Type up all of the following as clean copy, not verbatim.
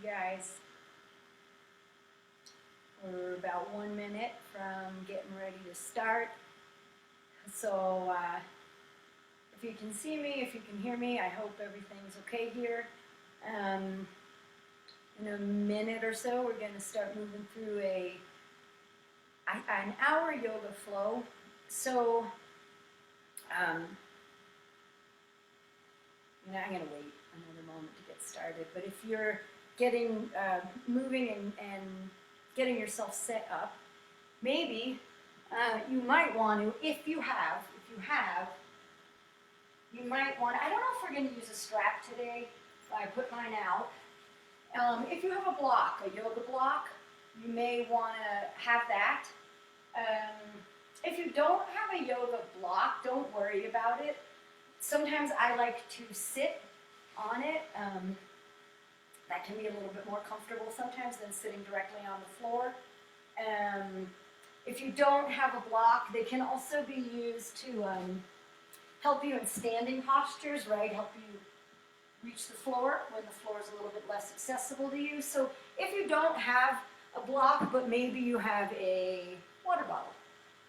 you guys. We're about 1 minute from getting ready to start. So if you can see me, if you can hear me, I hope everything's okay here. In a minute or so, we're going to start moving through an hour yoga flow. So I'm going to wait another moment to get started. But if you're getting moving and getting yourself set up, maybe you might want to, if you have, you might want to, I don't know if we're going to use a strap today. I put mine out. If you have a block, a yoga block, you may want to have that. If you don't have a yoga block, don't worry about it. Sometimes I like to sit on it. That can be a little bit more comfortable sometimes than sitting directly on the floor. If you don't have a block, they can also be used to help you in standing postures, right? Help you reach the floor when the floor is a little bit less accessible to you. So if you don't have a block, but maybe you have a water bottle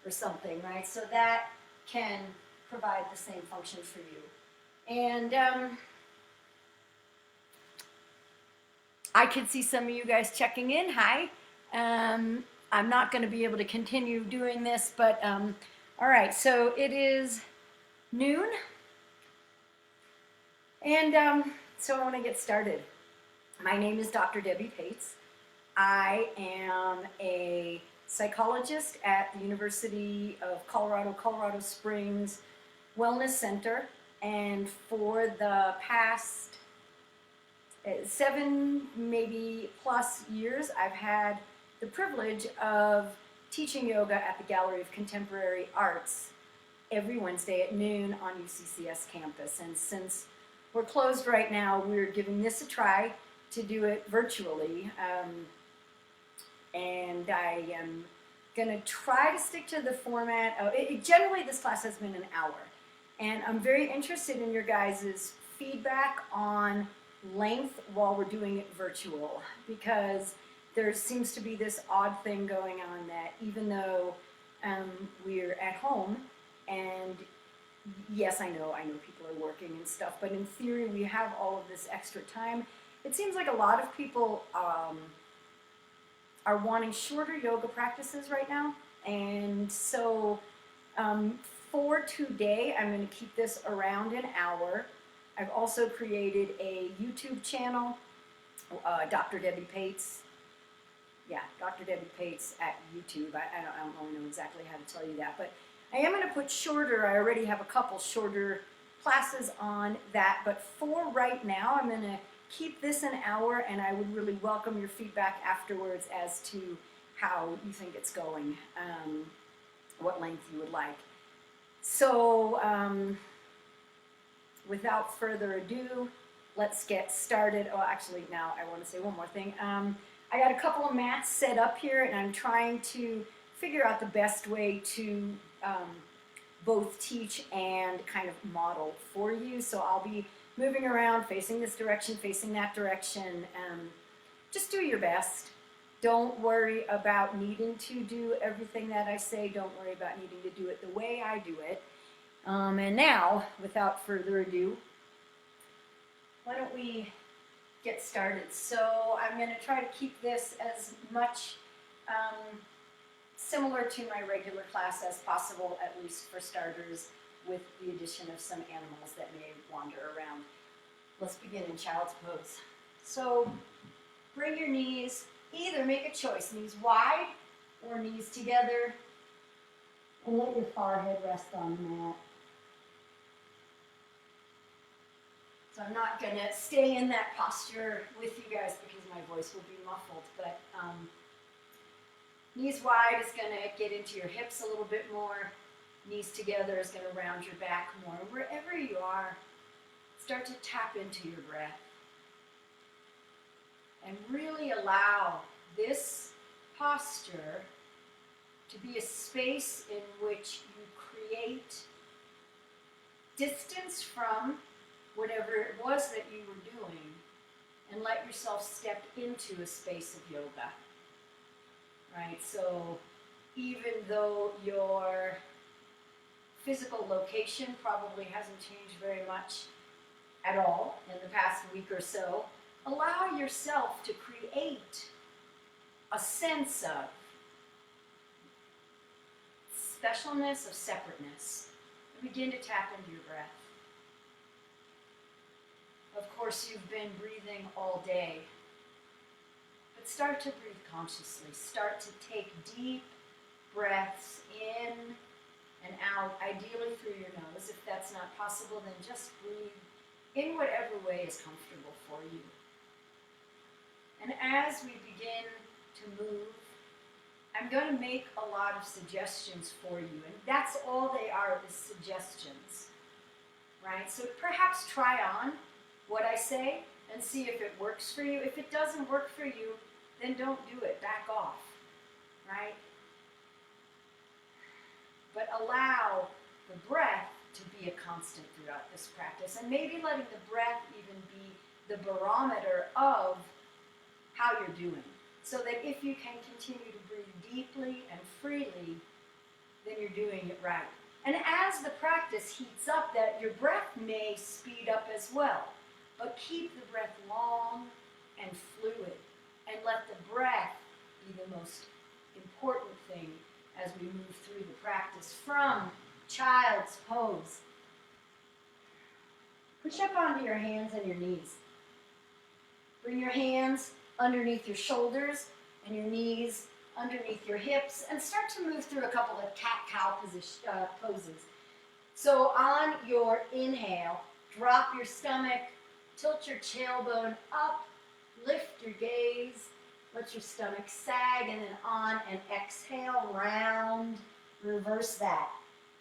or something, right? So that can provide the same function for you. And I could see some of you guys checking in. Hi. I'm not going to be able to continue doing this, but all right. So it is noon. And so I want to get started. My name is Dr. Debbie Pates. I am a psychologist at the University of Colorado Springs Wellness Center. And for the past 7, maybe plus years, I've had the privilege of teaching yoga at the Gallery of Contemporary Arts every Wednesday at noon on UCCS campus. And since we're closed right now, we're giving this a try to do it virtually. And I am going to try to stick to the format. Generally, this class has been an hour. And I'm very interested in your guys' feedback on length while we're doing it virtual, because there seems to be this odd thing going on that even though we're at home, and yes, I know people are working and stuff, but in theory we have all of this extra time. It seems like a lot of people are wanting shorter yoga practices right now, and so for today I'm going to keep this around an hour. I've also created a YouTube channel, Dr. Debbie Pates. Yeah, Dr. Debbie Pates at YouTube. I don't really know exactly how to tell you that, but I am going to put shorter. I already have a couple shorter classes on that, but for right now, I'm going to keep this an hour, and I would really welcome your feedback afterwards as to how you think it's going, what length you would like. So, without further ado, let's get started. Oh, actually, now I want to say one more thing. I got a couple of mats set up here, and I'm trying to figure out the best way to both teach and kind of model for you. So I'll be moving around, facing this direction, facing that direction. Just do your best. Don't worry about needing to do everything that I say. Don't worry about needing to do it the way I do it. And now, without further ado, why don't we get started? So I'm going to try to keep this as much similar to my regular class as possible, at least for starters, with the addition of some animals that may wander around. Let's begin in child's pose. So bring your knees, either make a choice, knees wide or knees together, and let your forehead rest on the mat. So I'm not going to stay in that posture with you guys because my voice will be muffled, but knees wide is going to get into your hips a little bit more. Knees together is going to round your back more. Wherever you are, start to tap into your breath. And really allow this posture to be a space in which you create distance from whatever it was that you were doing, and let yourself step into a space of yoga, right? So even though your physical location probably hasn't changed very much at all in the past week or so, allow yourself to create a sense of specialness, of separateness. Begin to tap into your breath. Of course, you've been breathing all day, but start to breathe consciously. Start to take deep breaths in and out, ideally through your nose. If that's not possible, then just breathe in whatever way is comfortable for you. And as we begin to move, I'm going to make a lot of suggestions for you, and that's all they are, is suggestions, right? So perhaps try on what I say and see if it works for you. If it doesn't work for you, then don't do it, back off, right? But allow the breath to be a constant throughout this practice, and maybe letting the breath even be the barometer of how you're doing, so that if you can continue to breathe deeply and freely, then you're doing it right. And as the practice heats up, that your breath may speed up as well, but keep the breath long and fluid, and let the breath be the most important thing as we move through the practice from child's pose. Push up onto your hands and your knees. Bring your hands underneath your shoulders and your knees underneath your hips, and start to move through a couple of cat-cow poses. So on your inhale, drop your stomach, tilt your tailbone up, lift your gaze, let your stomach sag, and then on an exhale, round, reverse that.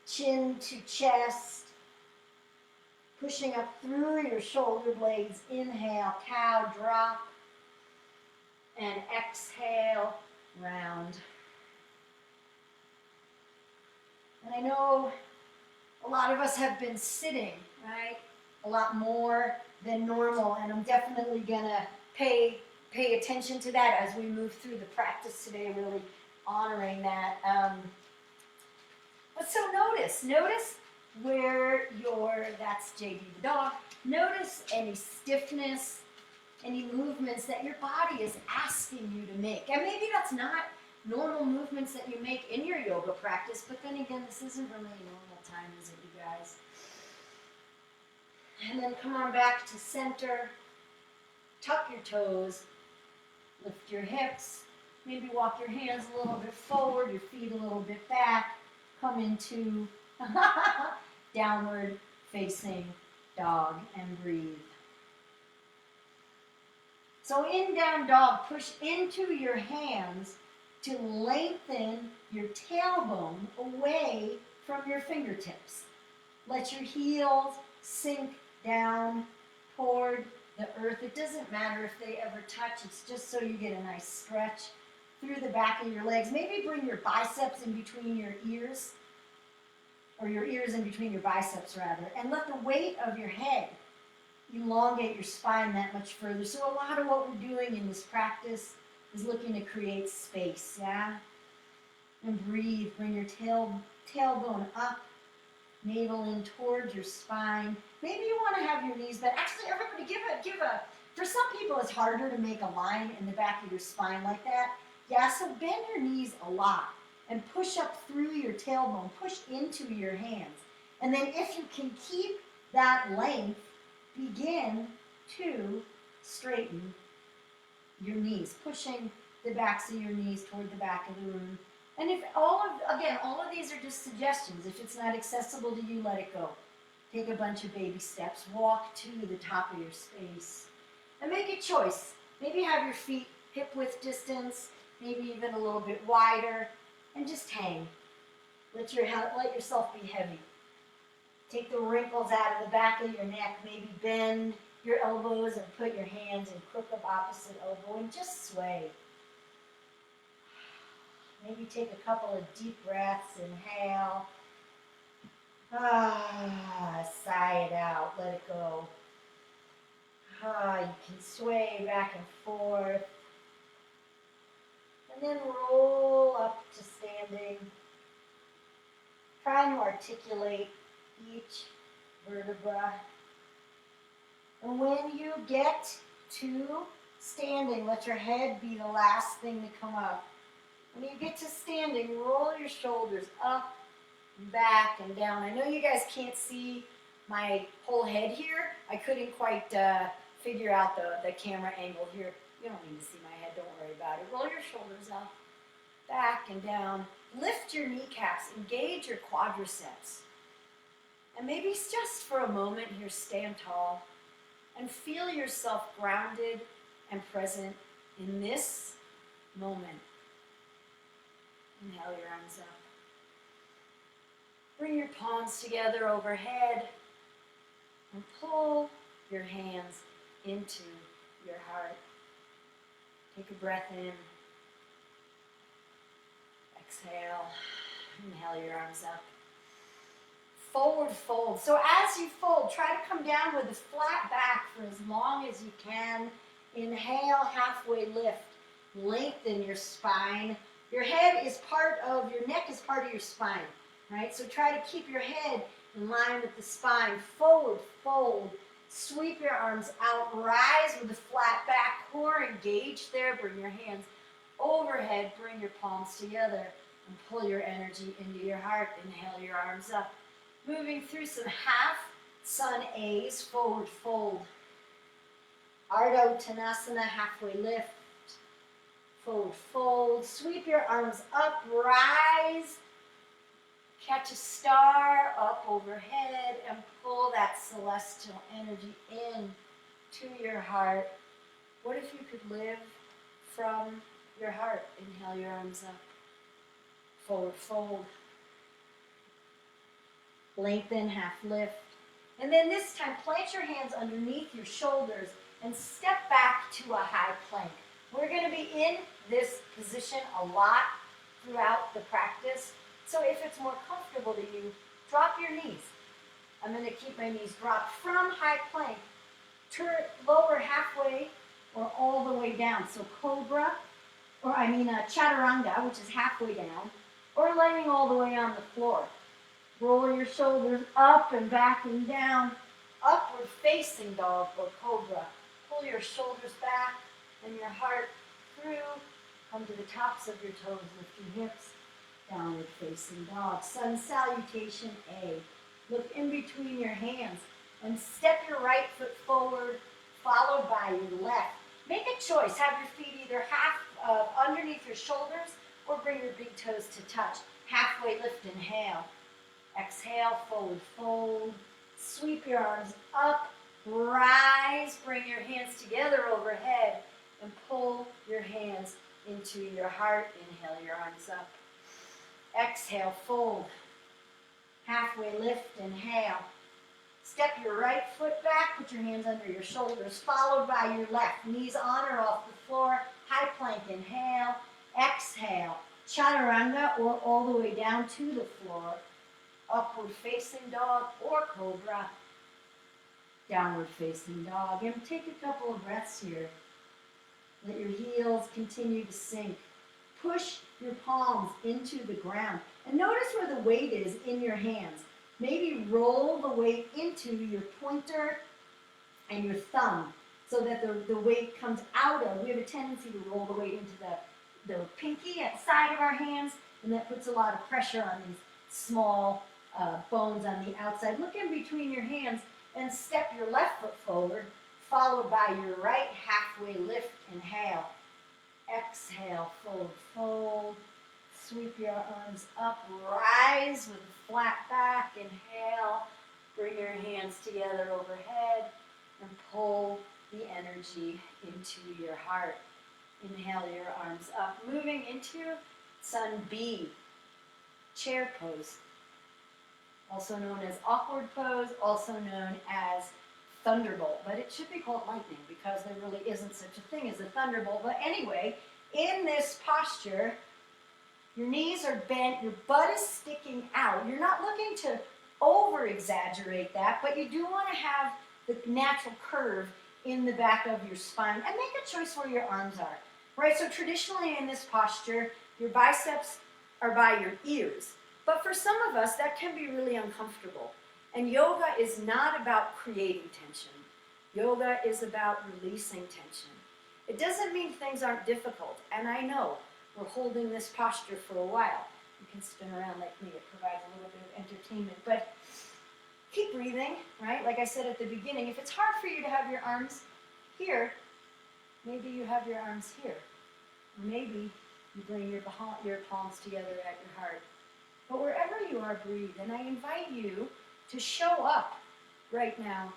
Chin to chest, pushing up through your shoulder blades. Inhale, cow, drop, and exhale, round. And I know a lot of us have been sitting, right? A lot more than normal, and I'm definitely gonna pay attention to that as we move through the practice today, really honoring that. But so notice where that's JD the dog. Notice any stiffness, any movements that your body is asking you to make. And maybe that's not normal movements that you make in your yoga practice, but then again, this isn't really a normal time, is it, you guys? And then come on back to center. Tuck your toes. Lift your hips. Maybe walk your hands a little bit forward, your feet a little bit back. Come into downward facing dog and breathe. So in down dog, push into your hands to lengthen your tailbone away from your fingertips. Let your heels sink down toward the earth. It doesn't matter if they ever touch, it's just so you get a nice stretch through the back of your legs. Maybe bring your biceps in between your ears, or your ears in between your biceps rather, and let the weight of your head elongate your spine that much further. So a lot of what we're doing in this practice is looking to create space, yeah? And breathe, bring your tailbone up, navel in towards your spine. Maybe you want to have your knees bent. Actually, everybody give a, for some people it's harder to make a line in the back of your spine like that. Yeah, so bend your knees a lot and push up through your tailbone, push into your hands. And then if you can keep that length, begin to straighten your knees, pushing the backs of your knees toward the back of the room. And if all of these are just suggestions. If it's not accessible to you, let it go. Take a bunch of baby steps. Walk to the top of your space. And make a choice. Maybe have your feet hip width distance, maybe even a little bit wider, and just hang. Let yourself be heavy. Take the wrinkles out of the back of your neck. Maybe bend your elbows and put your hands in crook of opposite elbow and just sway. Maybe take a couple of deep breaths. Inhale. Sigh it out. Let it go. You can sway back and forth. And then roll up to standing. Trying to articulate each vertebra. And when you get to standing, let your head be the last thing to come up. When you get to standing, roll your shoulders up, back, and down. I know you guys can't see my whole head here. I couldn't quite figure out the camera angle here. You don't need to see my head, don't worry about it. Roll your shoulders up, back and down. Lift your kneecaps, engage your quadriceps. And maybe just for a moment here, stand tall and feel yourself grounded and present in this moment. Inhale your arms up. Bring your palms together overhead and pull your hands into your heart. Take a breath in. Exhale. Inhale your arms up. Forward fold. So as you fold, try to come down with a flat back for as long as you can. Inhale, halfway lift. Lengthen your spine. Your neck is part of your spine, right? So try to keep your head in line with the spine. Forward fold. Sweep your arms out. Rise with a flat back. Core engaged there. Bring your hands overhead. Bring your palms together and pull your energy into your heart. Inhale your arms up. Moving through some half sun A's. Forward fold. Ardha Uttanasana, halfway lift. Forward fold. Sweep your arms up. Rise. Catch a star up overhead and pull that celestial energy in to your heart. What if you could live from your heart? Inhale your arms up. Forward fold. Lengthen, half lift. And then this time, plant your hands underneath your shoulders and step back to a high plank. We're going to be in this position a lot throughout the practice. So if it's more comfortable to you, drop your knees. I'm going to keep my knees dropped from high plank. Turn lower halfway or all the way down. So cobra, chaturanga, which is halfway down, or laying all the way on the floor. Roll your shoulders up and back and down. Upward facing dog or cobra. Pull your shoulders back and your heart through. Come to the tops of your toes, lift your hips. Downward facing dog. Sun salutation A. Look in between your hands and step your right foot forward, followed by your left. Make a choice. Have your feet either half underneath your shoulders or bring your big toes to touch. Halfway lift, inhale. Exhale, forward fold. Sweep your arms up. Rise. Bring your hands together overhead and pull your hands into your heart. Inhale your arms up. Exhale, fold. Halfway lift, inhale. Step your right foot back, put your hands under your shoulders, followed by your left. Knees on or off the floor. High plank, inhale. Exhale. Chaturanga or all the way down to the floor. Upward facing dog or cobra. Downward facing dog. And take a couple of breaths here. Let your heels continue to sink. Push your palms into the ground. And notice where the weight is in your hands. Maybe roll the weight into your pointer and your thumb so that the weight comes out of. We have a tendency to roll the weight into the pinky at the side of our hands, and that puts a lot of pressure on these small bones on the outside. Look in between your hands and step your left foot forward, followed by your right. Halfway lift, inhale. Exhale, forward fold. Sweep your arms up, rise with a flat back. Inhale, bring your hands together overhead and pull the energy into your heart. Inhale your arms up, moving into Sun B, chair pose. Also known as awkward pose, also known as thunderbolt, but it should be called lightning because there really isn't such a thing as a thunderbolt. But anyway, in this posture, your knees are bent, your butt is sticking out. You're not looking to over-exaggerate that, but you do want to have the natural curve in the back of your spine, and make a choice where your arms are, right? So traditionally in this posture, your biceps are by your ears. But for some of us, that can be really uncomfortable. And yoga is not about creating tension. Yoga is about releasing tension. It doesn't mean things aren't difficult, and I know we're holding this posture for a while. You can spin around like me, it provides a little bit of entertainment, but keep breathing, right? Like I said at the beginning, if it's hard for you to have your arms here, maybe you have your arms here. Or maybe you bring your palms together at your heart. But wherever you are, breathe, and I invite you to show up right now.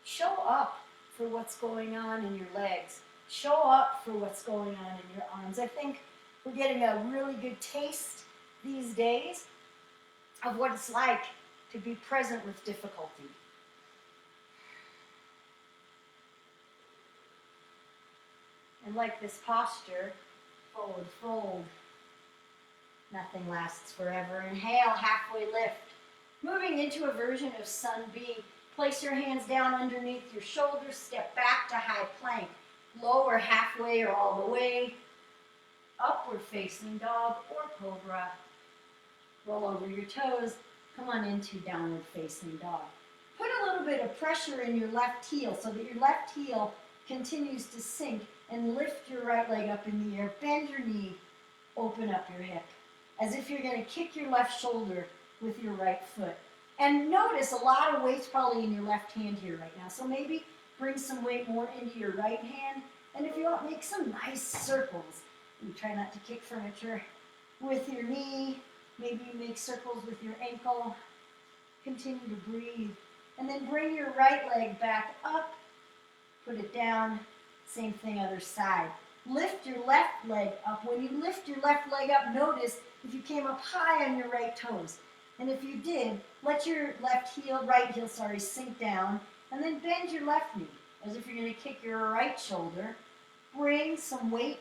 Show up for what's going on in your legs. Show up for what's going on in your arms. I think we're getting a really good taste these days of what it's like to be present with difficulty. And like this posture, forward fold. Nothing lasts forever. Inhale, halfway lift. Moving into a version of Sun B. Place your hands down underneath your shoulders. Step back to high plank. Lower halfway or all the way. Upward facing dog or cobra. Roll over your toes. Come on into downward facing dog. Put a little bit of pressure in your left heel so that your left heel continues to sink, and lift your right leg up in the air. Bend your knee. Open up your hip. As if you're going to kick your left shoulder with your right foot. And notice a lot of weight's probably in your left hand here right now. So maybe bring some weight more into your right hand. And if you want, make some nice circles. You try not to kick furniture with your knee. Maybe you make circles with your ankle. Continue to breathe. And then bring your right leg back up. Put it down. Same thing other side. Lift your left leg up. When you lift your left leg up, notice if you came up high on your right toes. And if you did, let your right heel, sink down. And then bend your left knee as if you're going to kick your right shoulder. Bring some weight,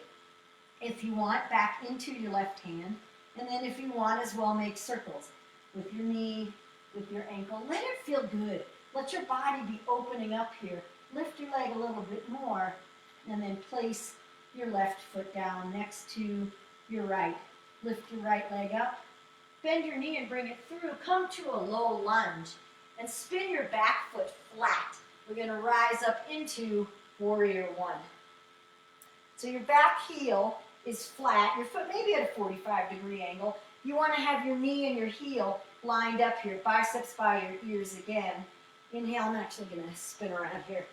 if you want, back into your left hand. And then if you want as well, make circles with your knee, with your ankle. Let it feel good. Let your body be opening up here. Lift your leg a little bit more. And then place your left foot down next to your right. Lift your right leg up. Bend your knee and bring it through. Come to a low lunge and spin your back foot flat. We're going to rise up into warrior one. So your back heel is flat. Your foot maybe at a 45-degree angle. You want to have your knee and your heel lined up here. Biceps by your ears again. Inhale. I'm actually going to spin around here.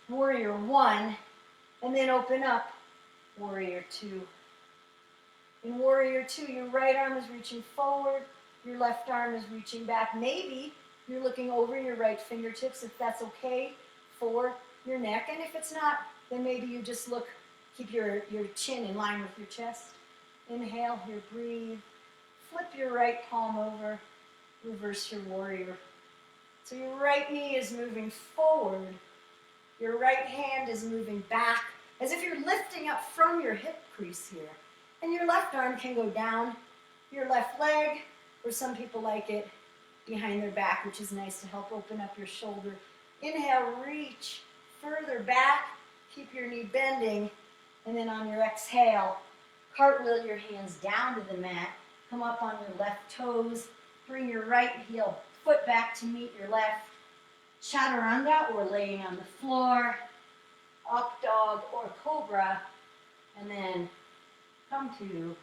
Warrior one. And then open up. Warrior two. In warrior two, your right arm is reaching forward, your left arm is reaching back. Maybe you're looking over your right fingertips, if that's okay, for your neck. And if it's not, then maybe you just keep your chin in line with your chest. Inhale, here, breathe. Flip your right palm over, reverse your warrior. So your right knee is moving forward, your right hand is moving back, as if you're lifting up from your hip crease here. And your left arm can go down your left leg, or some people like it behind their back, which is nice to help open up your shoulder. Inhale, reach further back, keep your knee bending, and then on your exhale, cartwheel your hands down to the mat, come up on your left toes, bring your right foot back to meet your left, chaturanga, or laying on the floor, up dog or cobra, and then come to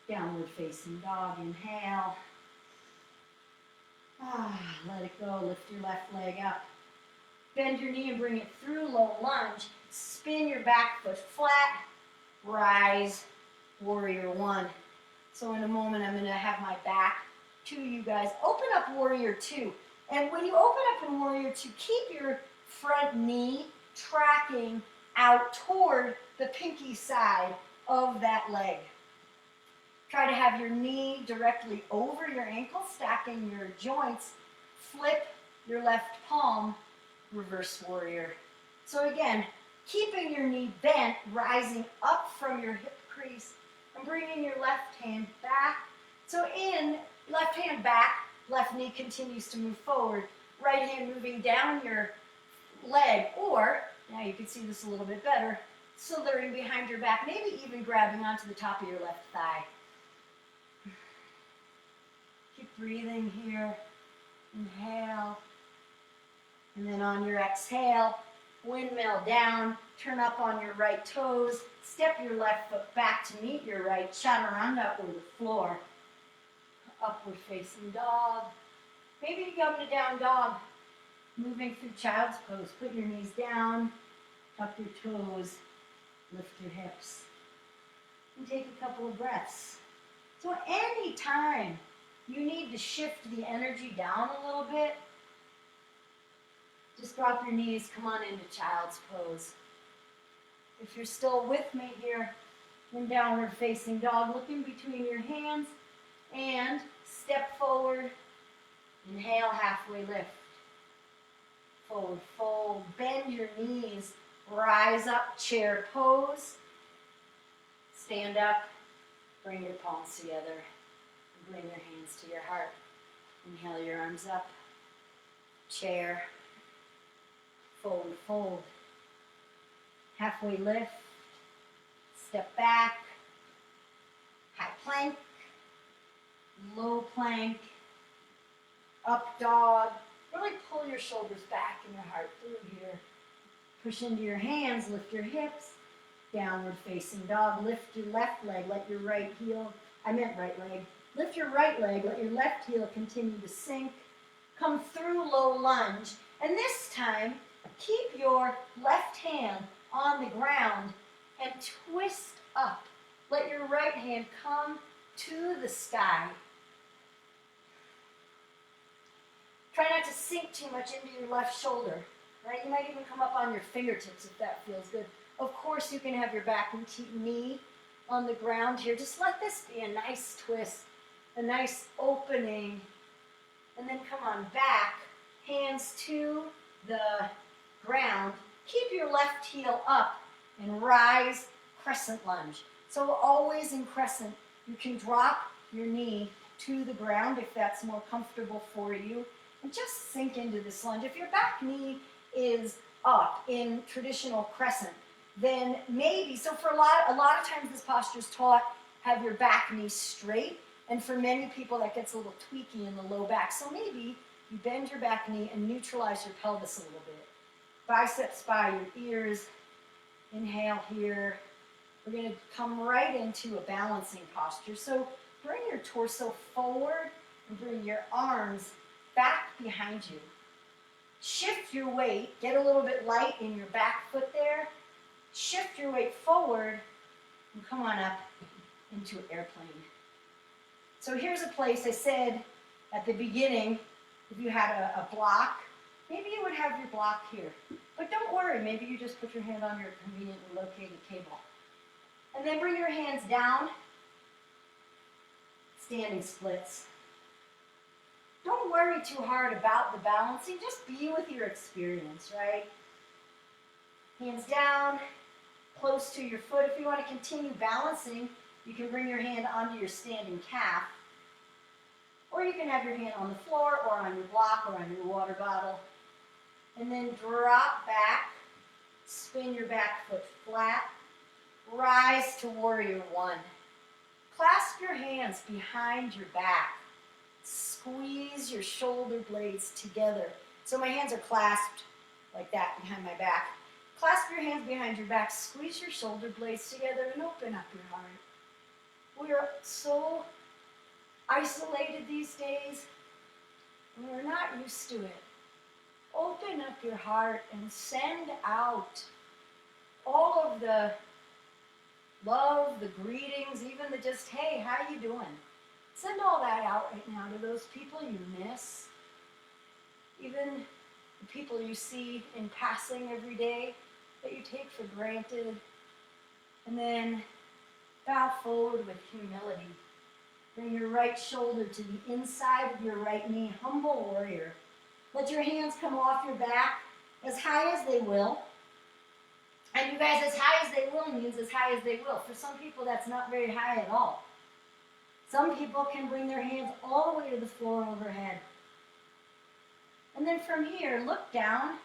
downward facing dog. Inhale. Let it go. Lift your left leg up. Bend your knee and bring it through low lunge. Spin your back foot flat. Rise. Warrior one. So in a moment, I'm going to have my back to you guys. Open up warrior two. And when you open up in warrior two, keep your front knee tracking out toward the pinky side of that leg. Try to have your knee directly over your ankle, stacking your joints. Flip your left palm, reverse warrior. So again, keeping your knee bent, rising up from your hip crease, and bringing your left hand back. So in left hand back, left knee continues to move forward, right hand moving down your leg, or Now you can see this a little bit better. Slithering behind your back, maybe even grabbing onto the top of your left thigh. Keep breathing here. Inhale. And then on your exhale, windmill down, turn up on your right toes, step your left foot back to meet your right, chaturanga or the floor. Upward facing dog. Maybe you come to down dog. Moving through child's pose. Put your knees down, tuck your toes, lift your hips. And take a couple of breaths. So anytime you need to shift the energy down a little bit, just drop your knees, come on into child's pose. If you're still with me here, in downward facing dog, look in between your hands and step forward. Inhale, halfway lift. Forward fold, bend your knees, rise up, chair pose. Stand up, bring your palms together, and bring your hands to your heart. Inhale your arms up, chair, forward fold, halfway lift, step back, high plank, low plank, up dog. Really pull your shoulders back and your heart through here. Push into your hands, lift your hips. Downward facing dog, lift your left leg, let your right heel, right leg. Lift your right leg, let your left heel continue to sink. Come through low lunge. And this time, keep your left hand on the ground and twist up. Let your right hand come to the sky. Try not to sink too much into your left shoulder. Right? You might even come up on your fingertips if that feels good. Of course, you can have your back and knee on the ground here. Just let this be a nice twist, a nice opening. And then come on back, hands to the ground. Keep your left heel up and rise, crescent lunge. So always in crescent, you can drop your knee to the ground if that's more comfortable for you. And just sink into this lunge. If your back knee is up in traditional crescent, then maybe, so for a lot of times this posture is taught, have your back knee straight, and for many people that gets a little tweaky in the low back. So maybe you bend your back knee and neutralize your pelvis a little bit. Biceps by your ears. Inhale here. We're going to come right into a balancing posture. So bring your torso forward and bring your arms back behind you. Shift your weight, get a little bit light in your back foot there. Shift your weight forward and come on up into an airplane. So here's a place I said at the beginning, if you had a block, maybe you would have your block here. But don't worry, maybe you just put your hand on your conveniently located table. And then bring your hands down, standing splits. Don't worry too hard about the balancing, just be with your experience, right? Hands down, close to your foot. If you want to continue balancing, you can bring your hand onto your standing calf, or you can have your hand on the floor or on your block or on your water bottle. And then drop back, spin your back foot flat, rise to warrior one. Clasp your hands behind your back. Squeeze your shoulder blades together. So my hands are clasped like that behind my back. Clasp your hands behind your back, squeeze your shoulder blades together and open up your heart. We are so isolated these days and we're not used to it. Open up your heart and send out all of the love, the greetings, even the just, hey, how you doing? Send all that out right now to those people you miss, even the people you see in passing every day that you take for granted. And then bow forward with humility. Bring your right shoulder to the inside of your right knee, humble warrior. Let your hands come off your back as high as they will. And you guys, as high as they will means as high as they will. For some people, that's not very high at all. Some people can bring their hands all the way to the floor overhead. And then from here, look down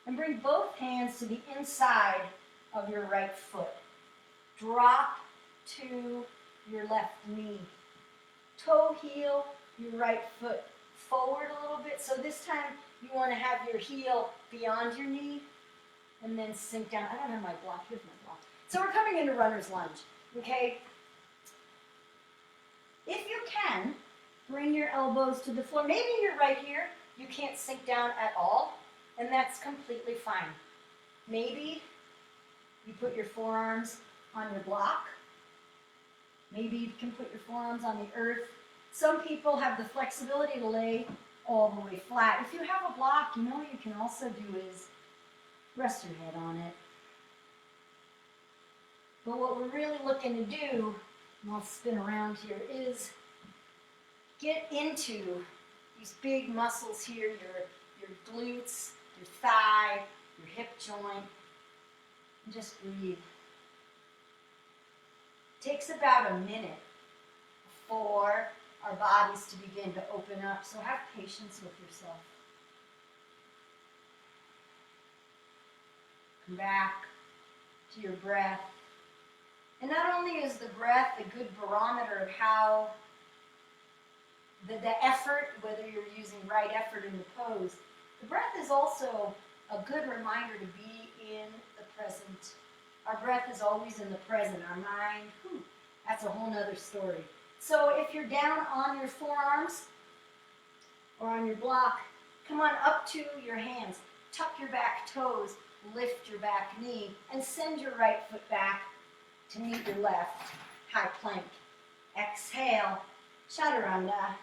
And bring both hands to the inside of your right foot. Drop to your left knee. Toe heel your right foot forward a little bit. So this time you want to have your heel beyond your knee and then sink down. I don't have my block. Here's my block. So we're coming into runner's lunge, okay? If you can, bring your elbows to the floor. Maybe you're right here. You can't sink down at all, and that's completely fine. Maybe you put your forearms on your block. Maybe you can put your forearms on the earth. Some people have the flexibility to lay all the way flat. If you have a block, you know what you can also do is rest your head on it. But what we're really looking to do, and I'll spin around here, is get into these big muscles here, your glutes, your thigh, your hip joint, and just breathe. It takes about a minute for our bodies to begin to open up, so have patience with yourself. Come back to your breath. And not only is the breath a good barometer of how the effort, whether you're using right effort in the pose, the breath is also a good reminder to be in the present. Our breath is always in the present. Our mind, that's a whole nother story. So if you're down on your forearms or on your block, come on up to your hands. Tuck your back toes, lift your back knee, and send your right foot back to meet your left. High plank. Exhale, chaturanga.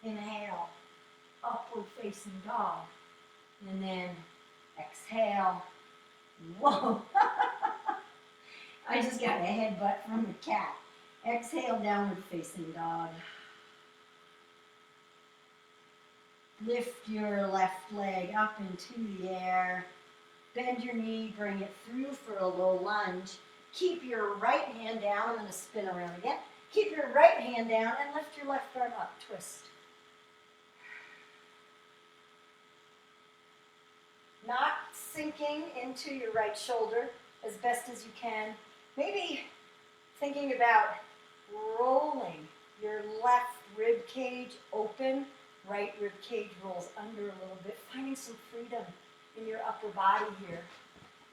Inhale, upward facing dog. And then exhale. Whoa! I just got a headbutt from the cat. Exhale, downward facing dog. Lift your left leg up into the air. Bend your knee, bring it through for a low lunge. Keep your right hand down. I'm going to spin around again. Keep your right hand down and lift your left arm up. Twist. Not sinking into your right shoulder as best as you can. Maybe thinking about rolling your left rib cage open, right rib cage rolls under a little bit, finding some freedom in your upper body here.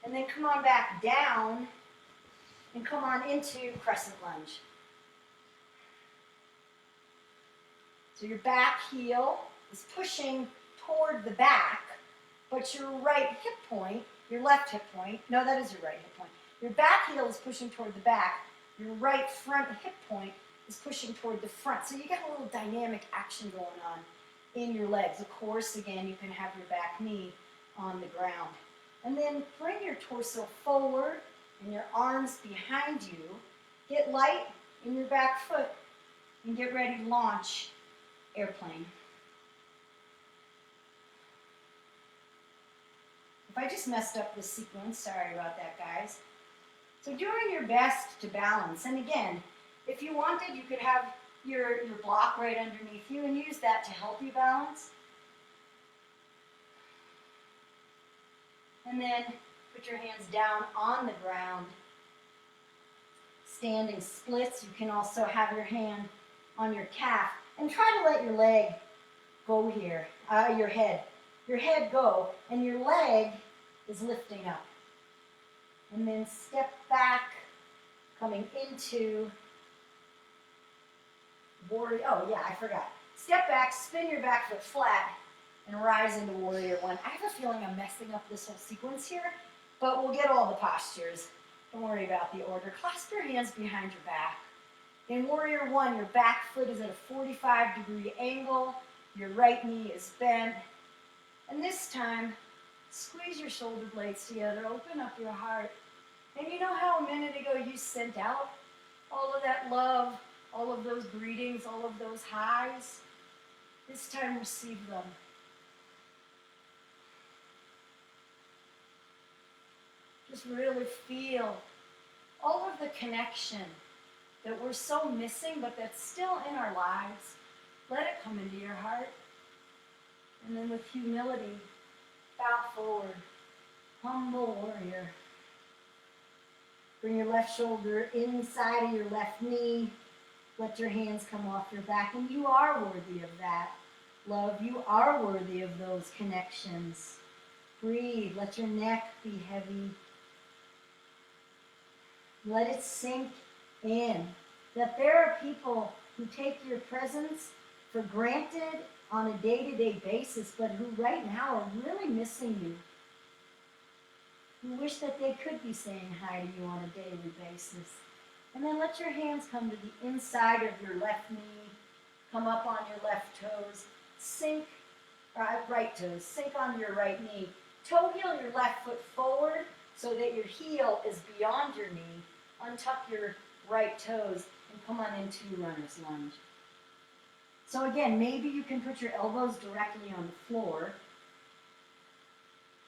And then come on back down and come on into crescent lunge. So your back heel is pushing toward the back, but your right hip point, your left hip point, no, that is your right hip point. Your back heel is pushing toward the back. Your right front hip point is pushing toward the front. So you get a little dynamic action going on in your legs. Of course, again, you can have your back knee on the ground. And then bring your torso forward and your arms behind you. Get light in your back foot and get ready to launch airplane. If I just messed up this sequence, sorry about that, guys. So doing your best to balance. And again, if you wanted, you could have your block right underneath you and use that to help you balance. And then put your hands down on the ground. Standing splits. You can also have your hand on your calf. And try to let your leg go here, your head go, and your leg is lifting up. And then step back, coming into warrior. Oh yeah, I forgot. Step back, spin your back foot flat, and rise into warrior one. I have a feeling I'm messing up this whole sequence here, but we'll get all the postures. Don't worry about the order. Clasp your hands behind your back. In warrior one, your back foot is at a 45-degree angle. Your right knee is bent. And this time, squeeze your shoulder blades together, open up your heart. And you know how a minute ago you sent out all of that love, all of those greetings, all of those highs? This time receive them. Just really feel all of the connection that we're so missing, but that's still in our lives. Let it come into your heart. And then with humility, bow forward, humble warrior. Bring your left shoulder inside of your left knee. Let your hands come off your back, and you are worthy of that. Love, you are worthy of those connections. Breathe, let your neck be heavy. Let it sink in that there are people who take your presence for granted on a day-to-day basis, but who right now are really missing you. Who wish that they could be saying hi to you on a daily basis. And then let your hands come to the inside of your left knee, come up on your left toes, sink, right toes, sink on your right knee. Toe heel your left foot forward so that your heel is beyond your knee. Untuck your right toes and come on into runner's lunge. So again, maybe you can put your elbows directly on the floor,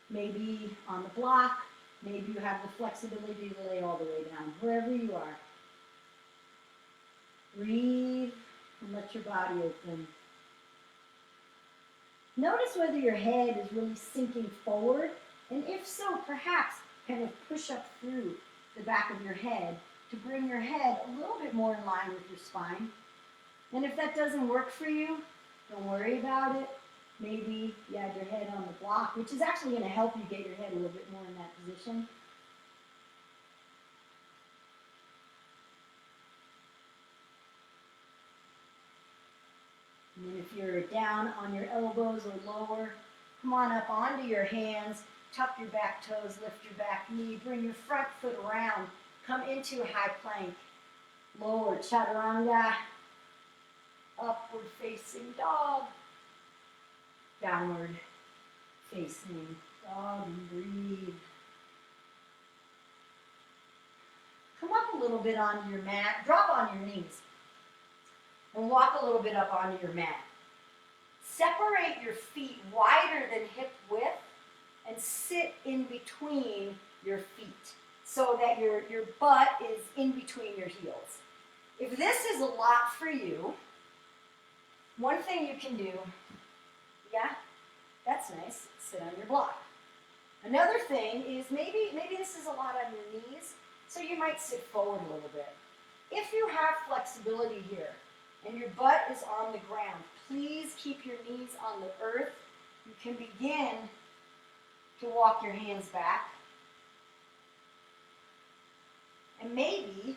maybe on the block, maybe you have the flexibility to lay all the way down, wherever you are. Breathe and let your body open. Notice whether your head is really sinking forward, and if so, perhaps kind of push up through the back of your head to bring your head a little bit more in line with your spine. And if that doesn't work for you, don't worry about it. Maybe you had your head on the block, which is actually going to help you get your head a little bit more in that position. And then if you're down on your elbows or lower, come on up onto your hands, tuck your back toes, lift your back knee, bring your front foot around, come into a high plank, lower chaturanga, upward facing dog, downward facing dog, and breathe. Come up a little bit onto your mat, drop on your knees, and walk a little bit up onto your mat. Separate your feet wider than hip width and sit in between your feet so that your butt is in between your heels. If this is a lot for you, one thing you can do, yeah, that's nice, sit on your block. Another thing is maybe this is a lot on your knees, so you might sit forward a little bit. If you have flexibility here and your butt is on the ground, please keep your knees on the earth. You can begin to walk your hands back. And maybe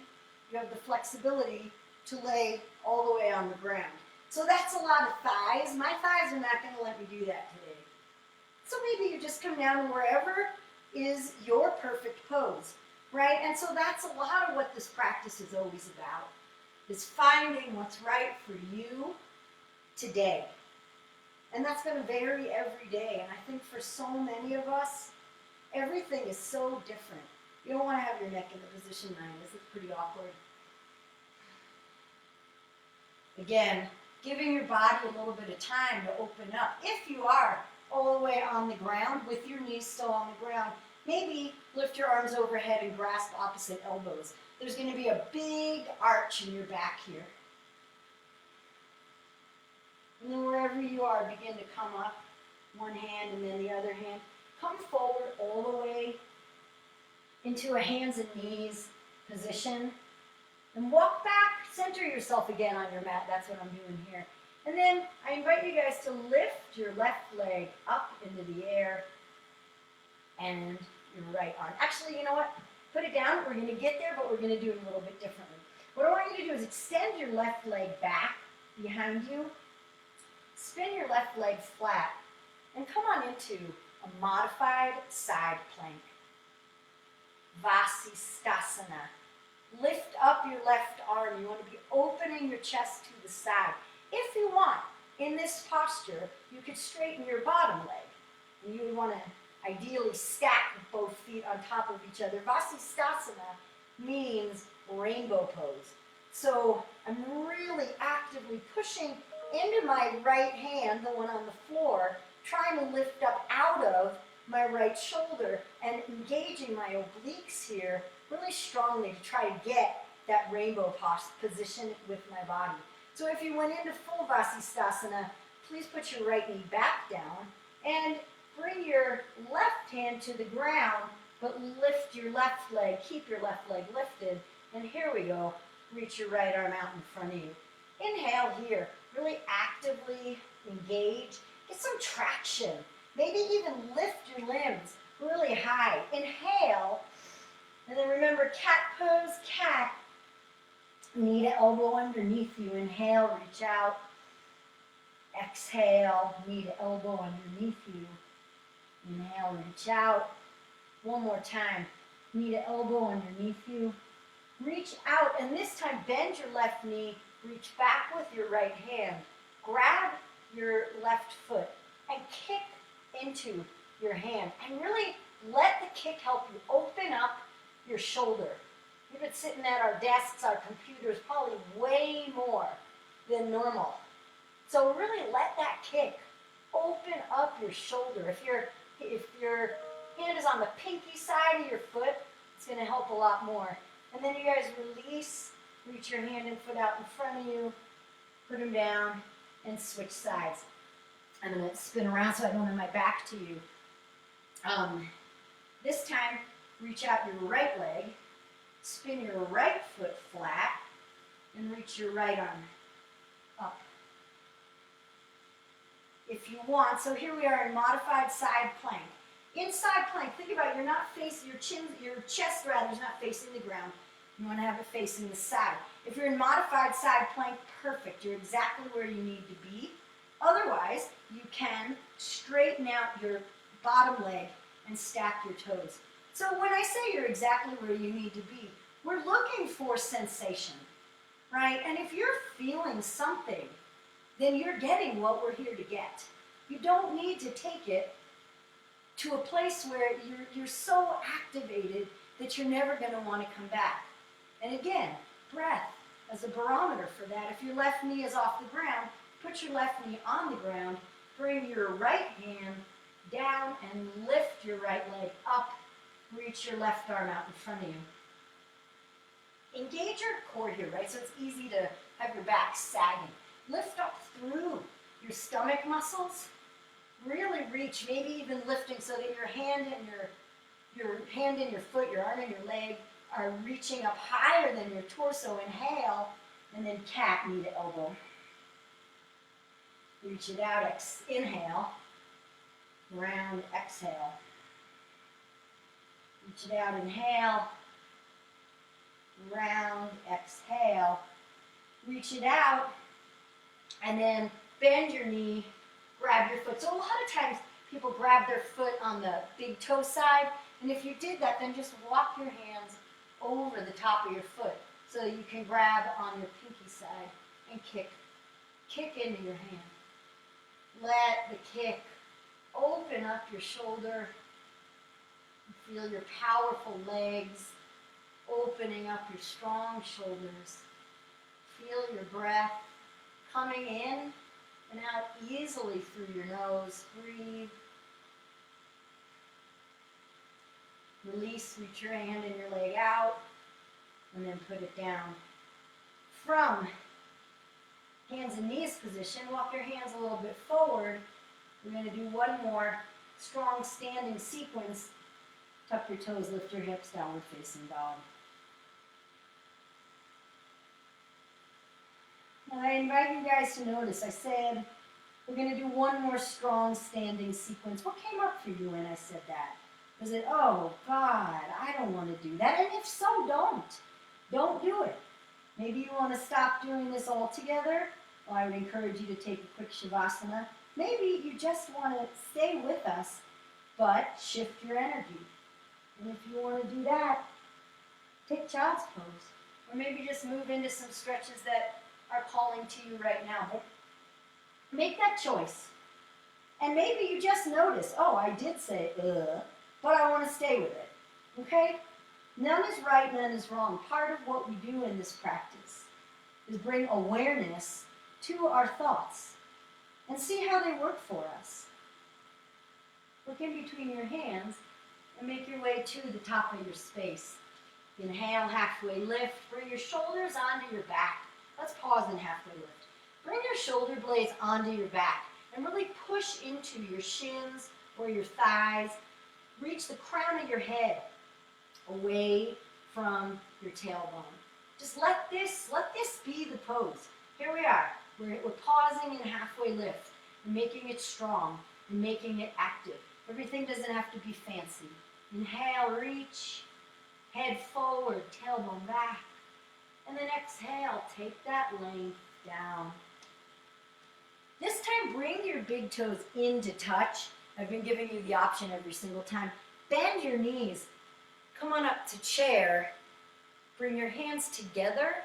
you have the flexibility to lay all the way on the ground. So that's a lot of thighs. My thighs are not going to let me do that today. So maybe you just come down to wherever is your perfect pose, right? And so that's a lot of what this practice is always about, is finding what's right for you today. And that's going to vary every day. And I think for so many of us, everything is so different. You don't want to have your neck in the position 9. This is pretty awkward. Again, giving your body a little bit of time to open up. If you are all the way on the ground with your knees still on the ground, maybe lift your arms overhead and grasp opposite elbows. There's going to be a big arch in your back here. And then wherever you are, begin to come up, one hand and then the other hand. Come forward all the way into a hands and knees position. And walk back, center yourself again on your mat. That's what I'm doing here. And then I invite you guys to lift your left leg up into the air and your right arm. Actually, you know what? Put it down. We're going to get there, but we're going to do it a little bit differently. What I want you to do is extend your left leg back behind you. Spin your left leg flat and come on into a modified side plank. Vasisthasana. Lift up your left arm. You want to be opening your chest to the side. If you want, in this posture, you could straighten your bottom leg. And you would want to ideally stack both feet on top of each other. Vasisthasana means rainbow pose. So I'm really actively pushing into my right hand, the one on the floor, trying to lift up out of my right shoulder and engaging my obliques here really strongly to try to get that rainbow position with my body. So if you went into full Vasisthasana, please put your right knee back down and bring your left hand to the ground, but lift your left leg. Keep your left leg lifted. And here we go. Reach your right arm out in front of you. Inhale here. Really actively engage. Get some traction. Maybe even lift your limbs really high. Inhale. And then remember, cat pose, cat. Knee to elbow underneath you. Inhale, reach out. Exhale, knee to elbow underneath you. Inhale, reach out. One more time. Knee to elbow underneath you. Reach out, and this time bend your left knee. Reach back with your right hand. Grab your left foot and kick into your hand. And really let the kick help you open up your shoulder. We've been sitting at our desks, our computers, probably way more than normal. So really let that kick open up your shoulder. If your hand is on the pinky side of your foot, it's going to help a lot more. And then you guys release, reach your hand and foot out in front of you, put them down, and switch sides. I'm going to spin around so I don't have my back to you. This time, reach out your right leg, spin your right foot flat, and reach your right arm up. If you want, so here we are in modified side plank. In side plank, think about you're not facing your chest rather is not facing the ground. You want to have it facing the side. If you're in modified side plank, perfect. You're exactly where you need to be. Otherwise, you can straighten out your bottom leg and stack your toes. So when I say you're exactly where you need to be, we're looking for sensation, right? And if you're feeling something, then you're getting what we're here to get. You don't need to take it to a place where you're so activated that you're never going to want to come back. And again, breath as a barometer for that. If your left knee is off the ground, put your left knee on the ground, bring your right hand down and lift your right leg up. Reach your left arm out in front of you. Engage your core here, right? So it's easy to have your back sagging. Lift up through your stomach muscles. Really reach, maybe even lifting so that your hand and your hand and your foot, your arm and your leg are reaching up higher than your torso. Inhale, and then cat, knee to elbow. Reach it out, inhale, round, exhale. Reach it out, inhale, round, exhale. Reach it out, and then bend your knee, grab your foot. So a lot of times people grab their foot on the big toe side, and if you did that, then just walk your hands over the top of your foot so that you can grab on your pinky side and kick into your hand. Let the kick open up your shoulder. Feel your powerful legs opening up your strong shoulders. Feel your breath coming in and out easily through your nose. Breathe. Release, reach your hand and your leg out, and then put it down. From hands and knees position, walk your hands a little bit forward. We're going to do one more strong standing sequence. Tuck your toes, lift your hips, downward facing dog. And I invite you guys to notice, I said we're going to do one more strong standing sequence. What came up for you when I said that? Was it, oh God, I don't want to do that? And if so, don't. Don't do it. Maybe you want to stop doing this altogether. Well, I would encourage you to take a quick Shavasana. Maybe you just want to stay with us, but shift your energy. And if you want to do that, take child's pose. Or maybe just move into some stretches that are calling to you right now. But make that choice. And maybe you just notice, oh, I did say, but I want to stay with it. Okay? None is right, none is wrong. Part of what we do in this practice is bring awareness to our thoughts and see how they work for us. Look in between your hands and make your way to the top of your space. Inhale, halfway lift. Bring your shoulders onto your back. Let's pause and halfway lift. Bring your shoulder blades onto your back and really push into your shins or your thighs. Reach the crown of your head away from your tailbone. Just let this be the pose. Here we are. We're pausing in halfway lift and making it strong and making it active. Everything doesn't have to be fancy. Inhale, reach, head forward, tailbone back. And then exhale, take that length down. This time, bring your big toes into touch. I've been giving you the option every single time. Bend your knees. Come on up to chair. Bring your hands together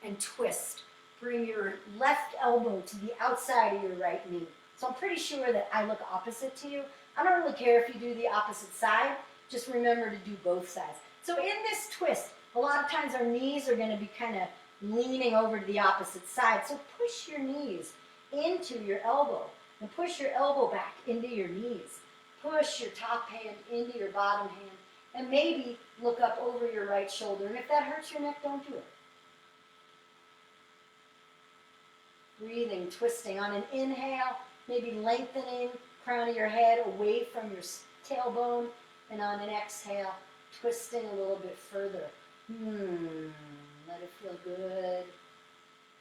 and twist. Bring your left elbow to the outside of your right knee. So I'm pretty sure that I look opposite to you. I don't really care if you do the opposite side. Just remember to do both sides. So in this twist, a lot of times our knees are going to be kind of leaning over to the opposite side. So push your knees into your elbow and push your elbow back into your knees. Push your top hand into your bottom hand and maybe look up over your right shoulder. And if that hurts your neck, don't do it. Breathing, twisting. On an inhale, maybe lengthening crown of your head away from your tailbone. And on an exhale, twisting a little bit further. Let it feel good.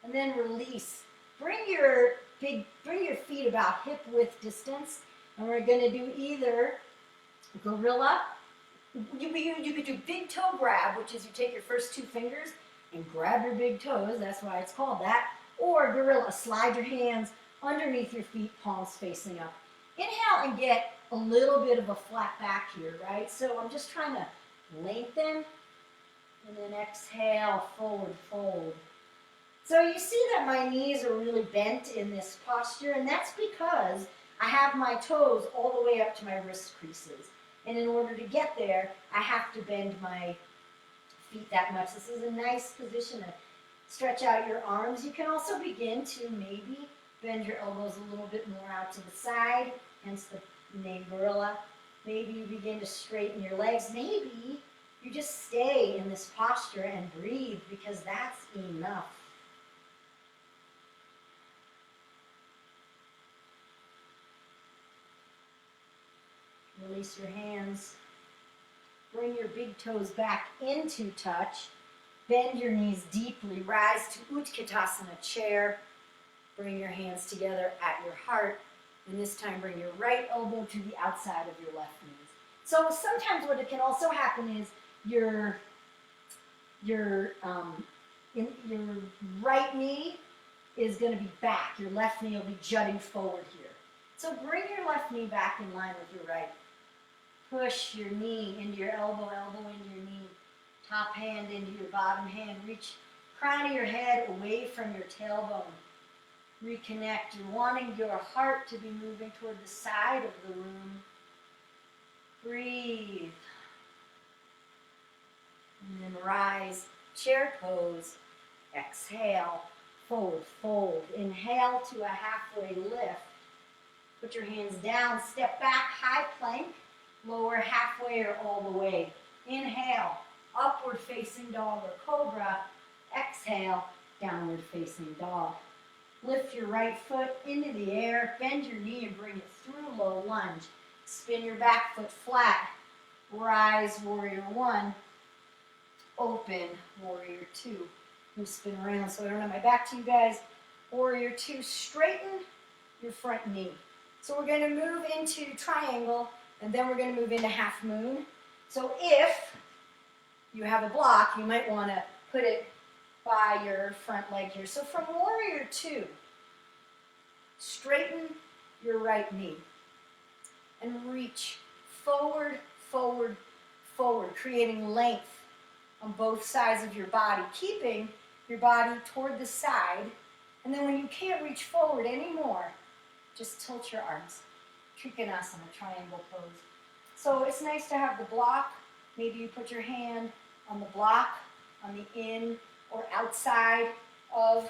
And then release. Bring your feet about hip width distance. And we're going to do either gorilla. You could do big toe grab, which is you take your first two fingers and grab your big toes. That's why it's called that. Or gorilla. Slide your hands underneath your feet, palms facing up. Inhale and get a little bit of a flat back here, right? So I'm just trying to lengthen. And then exhale, forward fold. So you see that my knees are really bent in this posture, and that's because I have my toes all the way up to my wrist creases. And in order to get there, I have to bend my feet that much. This is a nice position to stretch out your arms. You can also begin to maybe bend your elbows a little bit more out to the side, hence the name gorilla. Maybe you begin to straighten your legs. Maybe you just stay in this posture and breathe, because that's enough. Release your hands. Bring your big toes back into touch. Bend your knees deeply. Rise to Utkatasana, chair. Bring your hands together at your heart. And this time bring your right elbow to the outside of your left knee. So sometimes what it can also happen is your right knee is going to be back. Your left knee will be jutting forward here. So bring your left knee back in line with your right. Push your knee into your elbow, elbow into your knee. Top hand into your bottom hand. Reach crown of your head away from your tailbone. Reconnect. You're wanting your heart to be moving toward the side of the room. Breathe. And then rise, chair pose. Exhale, forward fold. Inhale to a halfway lift. Put your hands down, step back, high plank. Lower halfway or all the way. Inhale, upward facing dog or cobra. Exhale, downward facing dog. Lift your right foot into the air, bend your knee and bring it through low lunge. Spin your back foot flat. Rise, warrior one. Open, warrior two. And spin around so I don't have my back to you guys. Warrior two, straighten your front knee. So we're going to move into triangle, and then we're going to move into half moon. So if you have a block, you might want to put it by your front leg here. So from warrior two, straighten your right knee and reach forward, forward, forward, creating length on both sides of your body, keeping your body toward the side. And then when you can't reach forward anymore, just tilt your arms. Trikonasana, triangle pose. So it's nice to have the block. Maybe you put your hand on the block, on the in or outside of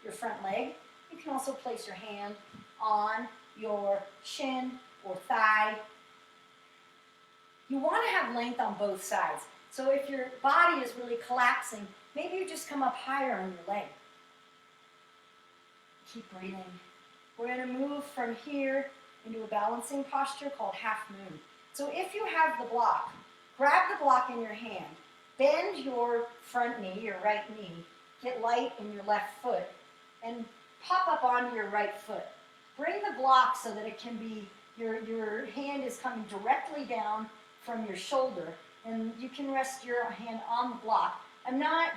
your front leg. You can also place your hand on your shin or thigh. You want to have length on both sides. So if your body is really collapsing, maybe you just come up higher on your leg. Keep breathing. We're going to move from here into a balancing posture called half moon. So if you have the block, grab the block in your hand, bend your front knee, your right knee, get light in your left foot, and pop up onto your right foot. Bring the block so that it can be, your hand is coming directly down from your shoulder, and you can rest your hand on the block. I'm not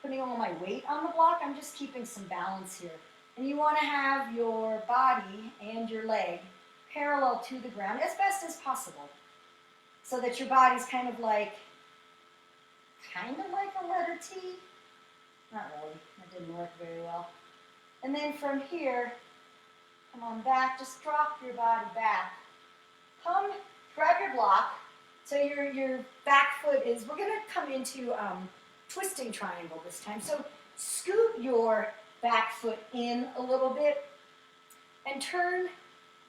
putting all my weight on the block, I'm just keeping some balance here. And you want to have your body and your leg parallel to the ground as best as possible, so that your body's kind of like a letter T. Not really, that didn't work very well. And then from here, come on back, just drop your body back. Come, grab your block. So your back foot is, we're gonna come into twisting triangle this time. So scoot your back foot in a little bit and turn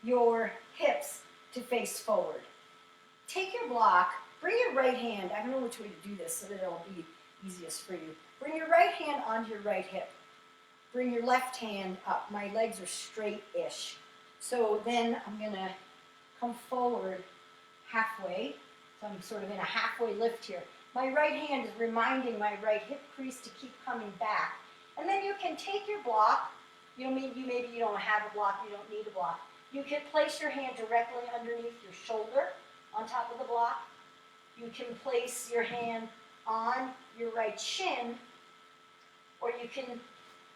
your hips to face forward. Take your block, bring your right hand, I don't know which way to do this so that it'll be easiest for you. Bring your right hand onto your right hip. Bring your left hand up. My legs are straight-ish. So then I'm gonna come forward halfway. So I'm sort of in a halfway lift here. My right hand is reminding my right hip crease to keep coming back. And then you can take your block. Maybe you don't have a block, you don't need a block. You can place your hand directly underneath your shoulder on top of the block. You can place your hand on your right shin, or you can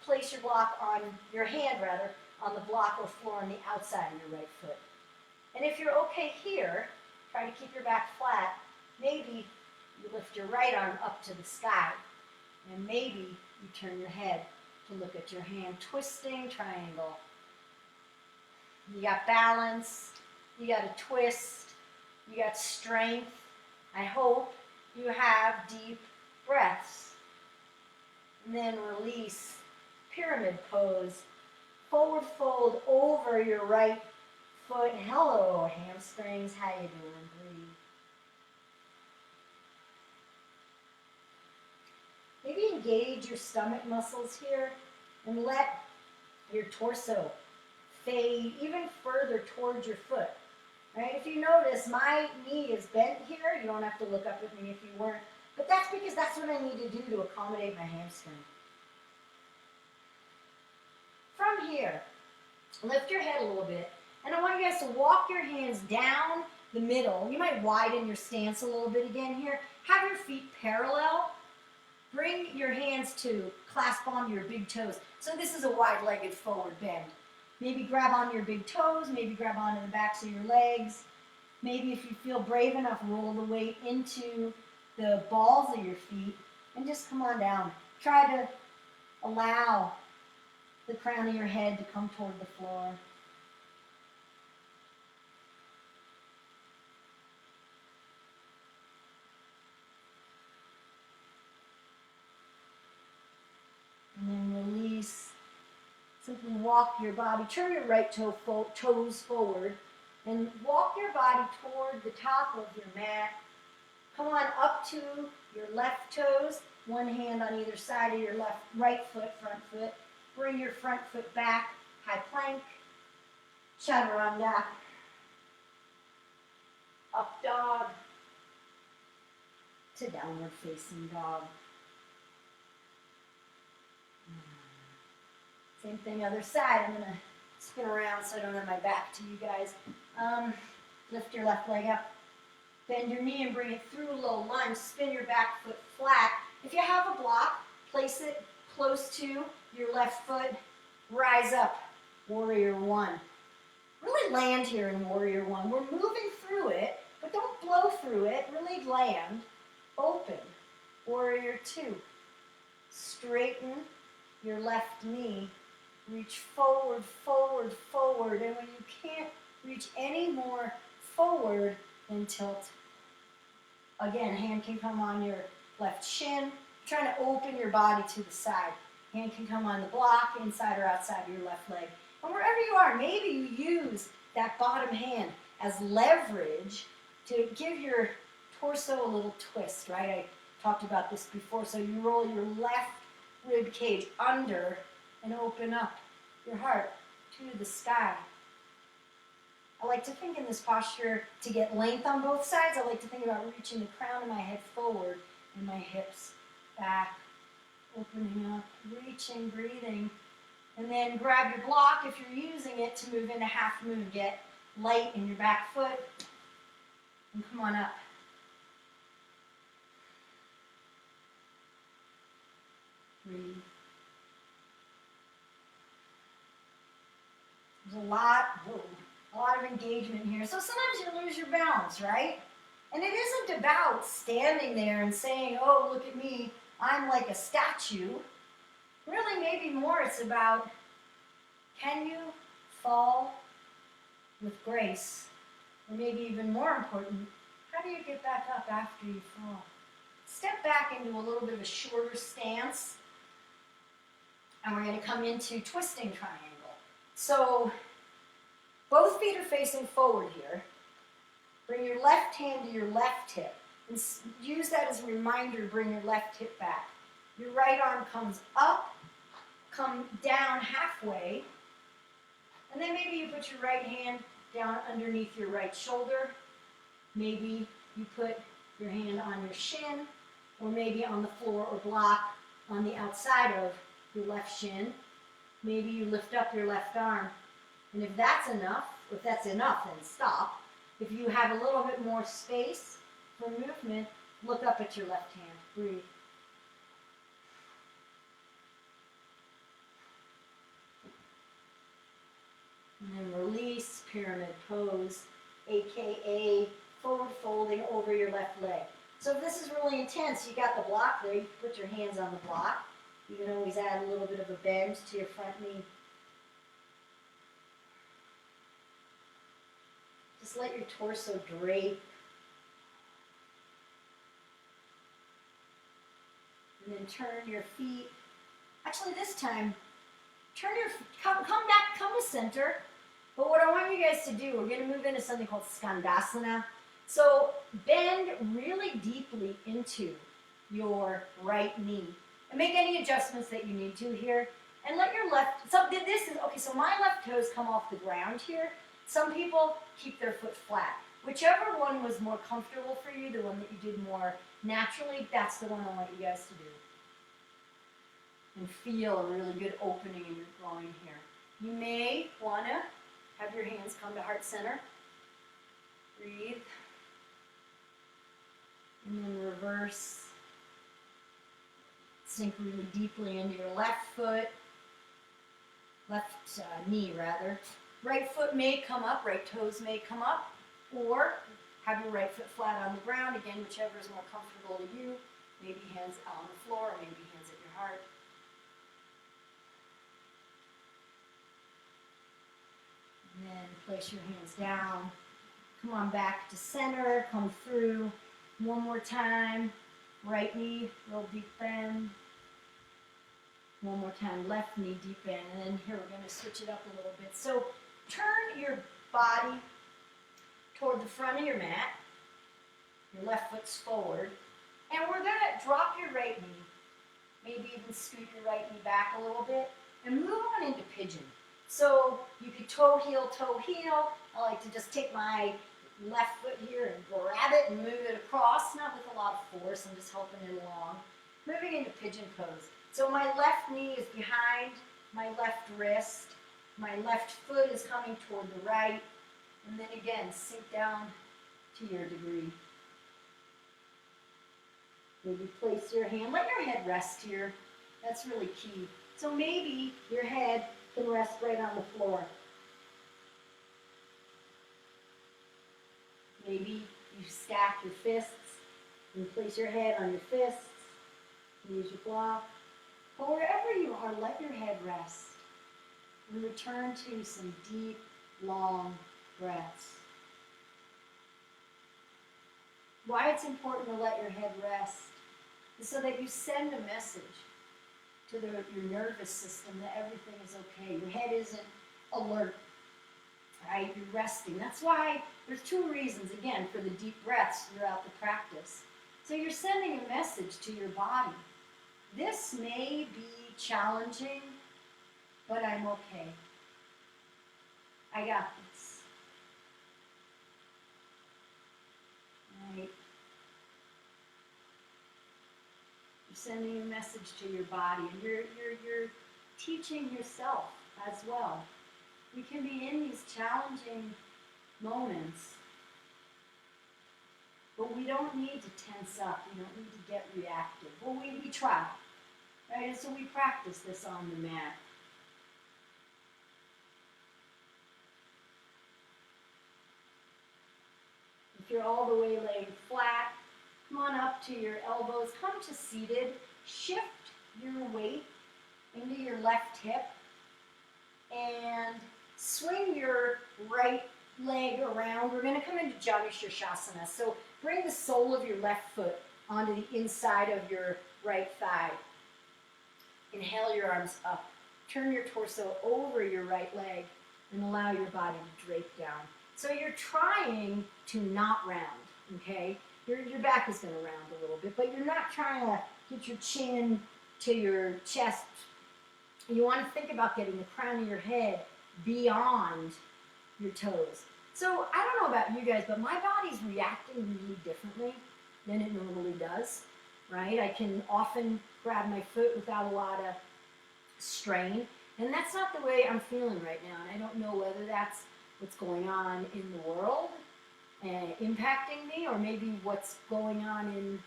place your block on your hand, rather, on the block or floor on the outside of your right foot. And if you're okay here, try to keep your back flat. Maybe you lift your right arm up to the sky, and maybe you turn your head to look at your hand. Twisting triangle. You got balance, you got a twist, you got strength. I hope you have deep breaths. And then release. Pyramid pose. Forward fold over your right foot. Hello, hamstrings. How you doing? Breathe. Maybe engage your stomach muscles here and let your torso fade even further towards your foot. Right? If you notice, my knee is bent here. You don't have to look up at me if you weren't. But that's because that's what I need to do to accommodate my hamstring. From here, lift your head a little bit. And I want you guys to walk your hands down the middle. You might widen your stance a little bit again here. Have your feet parallel. Bring your hands to clasp onto your big toes. So this is a wide-legged forward bend. Maybe grab onto your big toes, maybe grab onto the backs of your legs. Maybe if you feel brave enough, roll the weight into the balls of your feet and just come on down. Try to allow the crown of your head to come toward the floor. And then release. Simply walk your body, turn your right toes forward, and walk your body toward the top of your mat. Come on up to your left toes, one hand on either side of your right foot, front foot. Bring your front foot back, high plank, chaturanga, up dog, to downward facing dog. Same thing, other side. I'm going to spin around so I don't have my back to you guys. Lift your left leg up. Bend your knee and bring it through a little lunge. Spin your back foot flat. If you have a block, place it close to your left foot. Rise up, warrior one. Really land here in warrior one. We're moving through it, but don't blow through it. Really land, open. Warrior two. Straighten your left knee. Reach forward, forward, forward. And when you can't reach any more forward, then tilt. Again, hand can come on your left shin. Trying to open your body to the side. Hand can come on the block, inside or outside of your left leg. And wherever you are, maybe you use that bottom hand as leverage to give your torso a little twist, right? I talked about this before. So you roll your left rib cage under and open up your heart to the sky. I like to think in this posture to get length on both sides. I like to think about reaching the crown of my head forward and my hips back, opening up, reaching, breathing. And then grab your block if you're using it to move into half moon. Get light in your back foot and come on up. Breathe. There's a lot of engagement here. So sometimes you lose your balance, right? And it isn't about standing there and saying, oh, look at me, I'm like a statue. Really, maybe more it's about, can you fall with grace? Or maybe even more important, how do you get back up after you fall? Step back into a little bit of a shorter stance. And we're going to come into twisting triangle. So both feet are facing forward here. Bring your left hand to your left hip. And use that as a reminder to bring your left hip back. Your right arm comes up, come down halfway. And then maybe you put your right hand down underneath your right shoulder. Maybe you put your hand on your shin, or maybe on the floor or block on the outside of your left shin. Maybe you lift up your left arm. And if that's enough, then stop. If you have a little bit more space for movement, look up at your left hand. Breathe. And then release, pyramid pose, aka forward folding over your left leg. So if this is really intense, you got the block there, you can put your hands on the block. You can always add a little bit of a bend to your front knee. Just let your torso drape. And then turn your feet. Actually, this time, come back, come to center. But what I want you guys to do, we're going to move into something called Skandasana. So bend really deeply into your right knee. And make any adjustments that you need to here. And let your left, so my left toes come off the ground here. Some people keep their foot flat. Whichever one was more comfortable for you, the one that you did more naturally, that's the one I want you guys to do. And feel a really good opening in your groin here. You may want to have your hands come to heart center. Breathe. And then reverse. Sink really deeply into your left foot. Left knee, rather. Right foot may come up, right toes may come up, or have your right foot flat on the ground. Again, whichever is more comfortable to you. Maybe hands on the floor, or maybe hands at your heart. And then place your hands down. Come on back to center, come through. One more time. Right knee, real deep bend. One more time, left knee, deep bend. And then here we're going to switch it up a little bit. So turn your body toward the front of your mat. Your left foot's forward. And we're going to drop your right knee. Maybe even scoot your right knee back a little bit. And move on into pigeon. So you could toe heel, toe heel. I like to just take my left foot here and grab it and move it across, not with a lot of force, I'm just helping it along. Moving into pigeon pose. So my left knee is behind my left wrist, my left foot is coming toward the right, and then again, sink down to your degree. Maybe place your hand, let your head rest here, that's really key. So maybe your head can rest right on the floor. Maybe you stack your fists and place your head on your fists. Use your block. But wherever you are, let your head rest. And return to some deep, long breaths. Why it's important to let your head rest is so that you send a message to your nervous system that everything is okay. Your head isn't alert. Right? You're resting. That's why there's two reasons, again, for the deep breaths throughout the practice. So you're sending a message to your body. This may be challenging, but I'm okay. I got this. right? You're sending a message to your body, and you're teaching yourself as well. We can be in these challenging moments, but we don't need to tense up. We don't need to get reactive. Well, we try, right? And so we practice this on the mat. If you're all the way laying flat, come on up to your elbows. Come to seated. Shift your weight into your left hip and swing your right leg around. We're going to come into Janu Shirshasana. So bring the sole of your left foot onto the inside of your right thigh. Inhale your arms up. Turn your torso over your right leg and allow your body to drape down. So you're trying to not round, okay? Your back is going to round a little bit, but you're not trying to get your chin to your chest. You want to think about getting the crown of your head beyond your toes. So I don't know about you guys, but my body's reacting really differently than it normally does, right? I can often grab my foot without a lot of strain, and that's not the way I'm feeling right now. And I don't know whether that's what's going on in the world impacting me, or maybe what's going on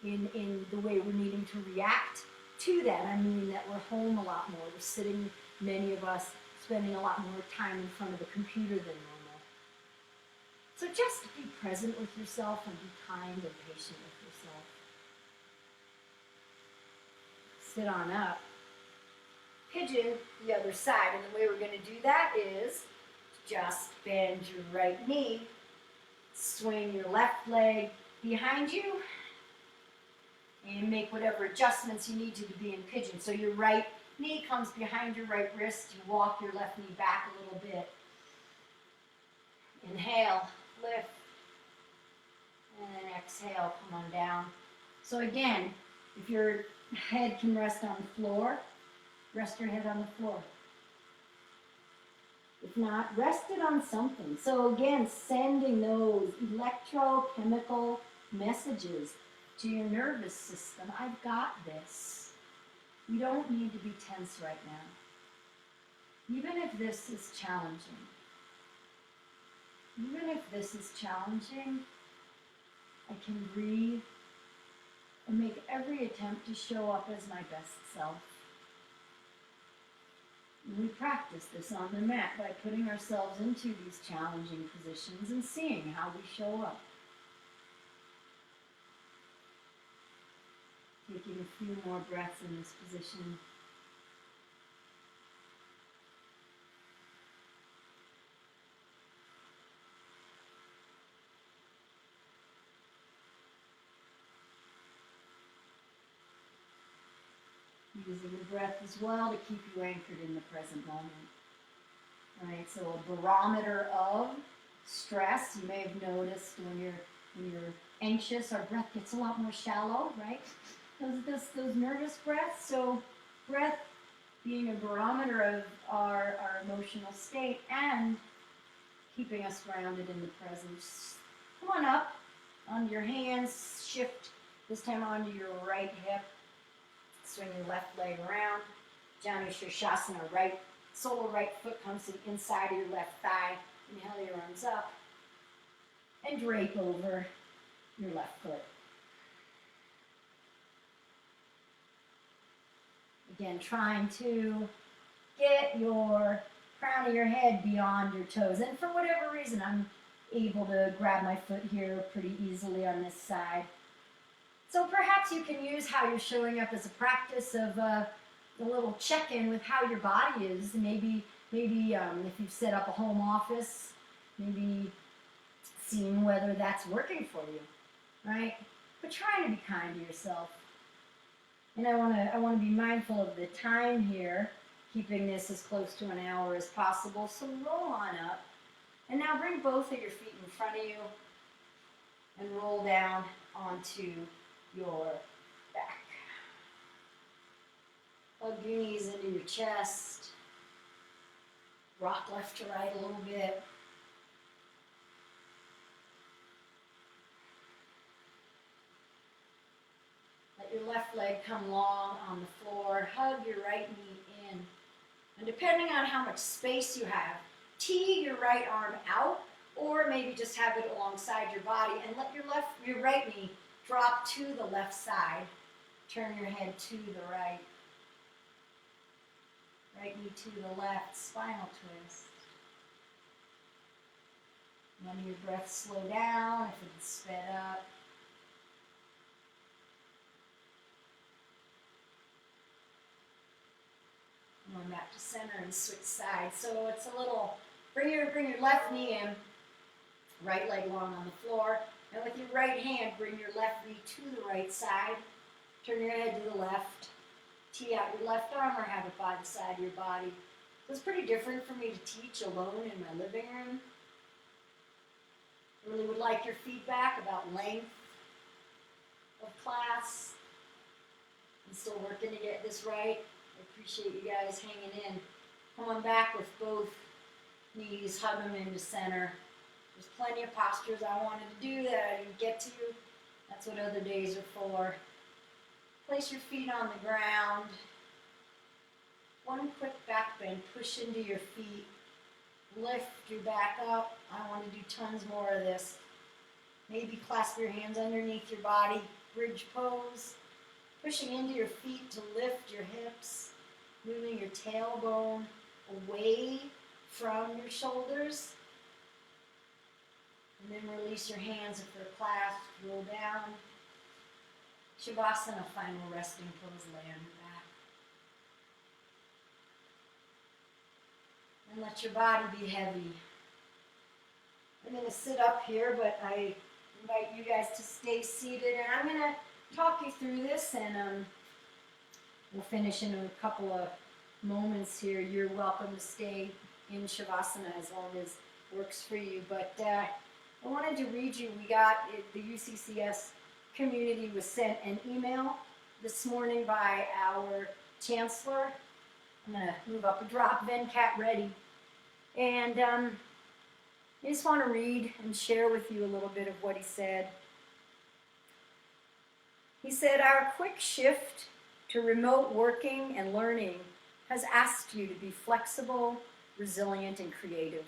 in the way we're needing to react to that. I mean that we're home a lot more. We're sitting, many of us, spending a lot more time in front of a computer than normal. So just be present with yourself and be kind and patient with yourself. Sit on up. Pigeon the other side. And the way we're going to do that is just bend your right knee, swing your left leg behind you, and make whatever adjustments you need to be in pigeon. So your right knee comes behind your right wrist. You walk your left knee back a little bit. Inhale, lift, and then exhale, come on down. So again, if your head can rest on the floor, rest your head on the floor. If not, rest it on something. So again, sending those electrochemical messages to your nervous system. I've got this. You don't need to be tense right now. Even if this is challenging. Even if this is challenging, I can breathe and make every attempt to show up as my best self. We practice this on the mat by putting ourselves into these challenging positions and seeing how we show up. Taking a few more breaths in this position. Using the breath as well to keep you anchored in the present moment. All right, so a barometer of stress. You may have noticed when you're anxious, our breath gets a lot more shallow, right? Those nervous breaths. So breath being a barometer of our emotional state and keeping us grounded in the present. Come on up on your hands, shift this time onto your right hip. Swing your left leg around. Janu Shirshasana, right sole of right foot comes to the inside of your left thigh. Inhale your arms up and drape over your left foot. Again, trying to get your crown of your head beyond your toes. And for whatever reason, I'm able to grab my foot here pretty easily on this side. So perhaps you can use how you're showing up as a practice of a little check-in with how your body is. Maybe if you've set up a home office, maybe seeing whether that's working for you, right? But trying to be kind to yourself. And I want to be mindful of the time here, keeping this as close to an hour as possible. So roll on up. And now bring both of your feet in front of you and roll down onto your back. Plug your knees into your chest. Rock left to right a little bit. Let your left leg come long on the floor. Hug your right knee in. And depending on how much space you have, tee your right arm out, or maybe just have it alongside your body and let your right knee drop to the left side. Turn your head to the right. Right knee to the left, spinal twist. Let your breath slow down if it's sped up. Going back to center and switch sides. So it's a little, bring your left knee in, right leg long on the floor, and with your right hand, bring your left knee to the right side. Turn your head to the left. Tee out your left arm or have it by the side of your body. So it's pretty different for me to teach alone in my living room. I really would like your feedback about length of class. I'm still working to get this right. I appreciate you guys hanging in. Come on back with both knees, hug them into center. There's plenty of postures I wanted to do that I didn't get to. That's what other days are for. Place your feet on the ground. One quick back bend. Push into your feet. Lift your back up. I want to do tons more of this. Maybe clasp your hands underneath your body. Bridge pose. Pushing into your feet to lift your hips. Moving your tailbone away from your shoulders. And then release your hands if they're clasped. Roll down. Shavasana, final resting pose, lay on your back. And let your body be heavy. I'm going to sit up here, but I invite you guys to stay seated. And I'm going to talk you through this, and we'll finish in a couple of moments here. You're welcome to stay in Shavasana as long as it works for you. But I wanted to read you, we got the UCCS community was sent an email this morning by our chancellor. I'm going to move up a drop, Venkat Reddy. And I just want to read and share with you a little bit of what he said. He said, our quick shift to remote working and learning has asked you to be flexible, resilient, and creative.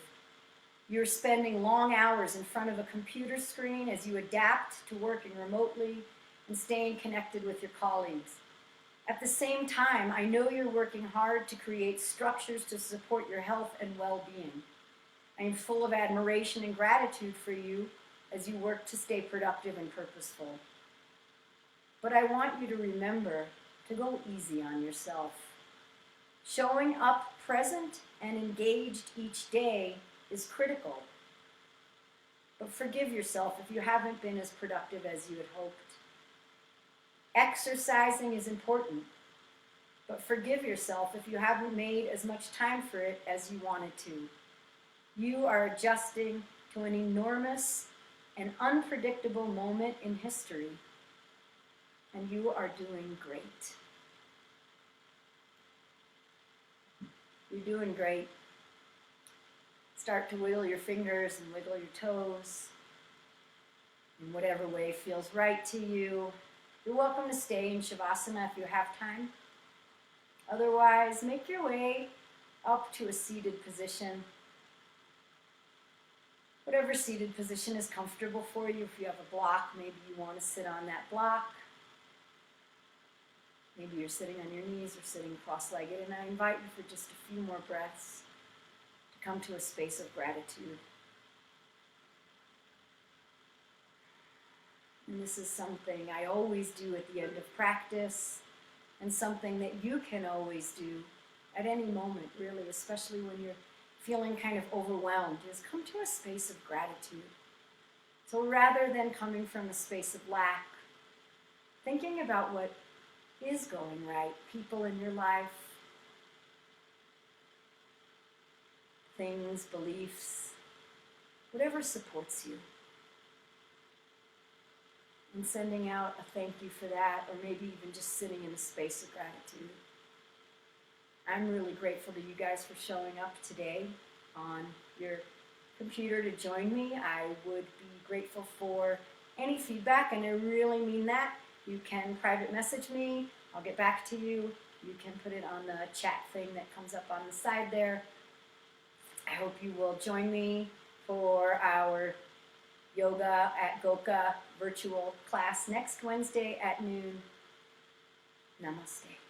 You're spending long hours in front of a computer screen as you adapt to working remotely and staying connected with your colleagues. At the same time, I know you're working hard to create structures to support your health and well-being. I am full of admiration and gratitude for you as you work to stay productive and purposeful. But I want you to remember to go easy on yourself. Showing up present and engaged each day is critical. But forgive yourself if you haven't been as productive as you had hoped. Exercising is important, but forgive yourself if you haven't made as much time for it as you wanted to. You are adjusting to an enormous and unpredictable moment in history, and you are doing great. You're doing great. Start to wiggle your fingers and wiggle your toes in whatever way feels right to you. You're welcome to stay in Shavasana if you have time. Otherwise, make your way up to a seated position. Whatever seated position is comfortable for you. If you have a block, maybe you want to sit on that block. Maybe you're sitting on your knees or sitting cross-legged, and I invite you for just a few more breaths to come to a space of gratitude. And this is something I always do at the end of practice, and something that you can always do at any moment, really, especially when you're feeling kind of overwhelmed, is come to a space of gratitude. So rather than coming from a space of lack, thinking about what is going right, people in your life, things, beliefs, whatever supports you. And sending out a thank you for that, or maybe even just sitting in a space of gratitude. I'm really grateful to you guys for showing up today on your computer to join me. I would be grateful for any feedback, and I really mean that. You can private message me. I'll get back to you. You can put it on the chat thing that comes up on the side there. I hope you will join me for our Yoga at GOCA virtual class next Wednesday at noon. Namaste.